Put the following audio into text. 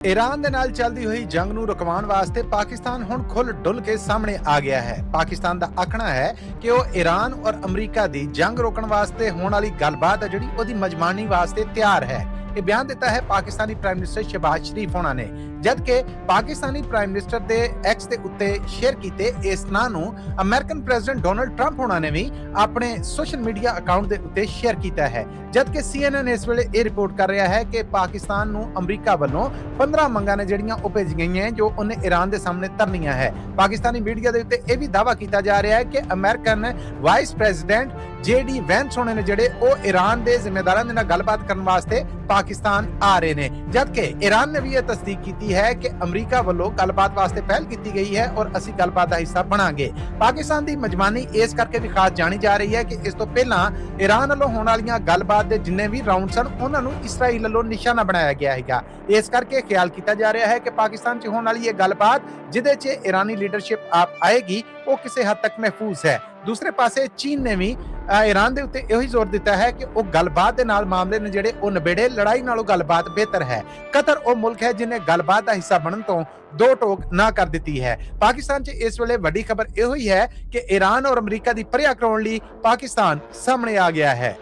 Iran दे नाल चलदी हुई जंग नूं रुकवाउण वास्ते पाकिस्तान हुण खुल डुल के सामने आ गया है। पाकिस्तान दा आखना है कि वो ईरान और अमरीका दी जंग रोकण वास्ते होण वाली गलबात है जिहड़ी ओहदी मजमानी वास्ते तैयार है। ये बयान दिता है पाकिस्तानी प्राइम मिनिस्टर शहबाज शरीफ होना ने, जबकि पाकिस्तानी प्राइम मिनिस्टर दे एक्स दे उत्ते शेयर कीते इस नां नूं अमेरिकन प्रेजिडेंट डोनाल्ड ट्रंप होना ने भी अपने सोशल मीडिया अकाउंट दे उत्ते शेयर कीता है। जबकि CNN इस वेले ये रिपोर्ट कर रहा है कि पाकिस्तान नूं अमरीका वालों 15 मंगां ने जिहड़ियां ओह भेजी गईयां हैं जो उन्हें ईरान दे सामने धरनियां है। पाकिस्तानी मीडिया दे उत्ते यह भी दावा किया जा रहा है कि American vice president JD Vance होने ने जिहड़े ओह ईरान दे जिम्मेदारां दे नाल गलबात करन वास्ते पाकिस्तान आ रहे ने, जबकि ईरान ने भी यह तस्दीक की है कि अमरीका वालों गलबात वास्ते पहल की गई है और असीं गलबात का हिस्सा बनांगे। पाकिस्तान की मजमानी इस करके भी खास जानी जा रही है कि इस तो पहला ईरान वालों होने वाली गलबात के जिन्ने भी राउंड सन उन्होंने इसराइल वालों निशाना बनाया गया है। इस करके ख्याल किया जा रहा है कि पाकिस्तान च होने वाली ये गलबात जिहदे च ईरानी लीडरशिप आप आएगी वो किसी हद तक महफूज है। दूसरे पासे चीन ने भी ईरान के उत्ते यही जोर दिता है कि वह गलबात के नाल मामले ने जिहड़े वो नबेड़े, लड़ाई नालों गलबात बेहतर है। कतर वो मुल्क है जिन्हें गलबात का हिस्सा बनने तो दो टोक ना कर दी है। पाकिस्तान च इस वेले वड्डी खबर यही है कि ईरान और अमरीका की परिया कराउण लई पाकिस्तान सामने आ गया है।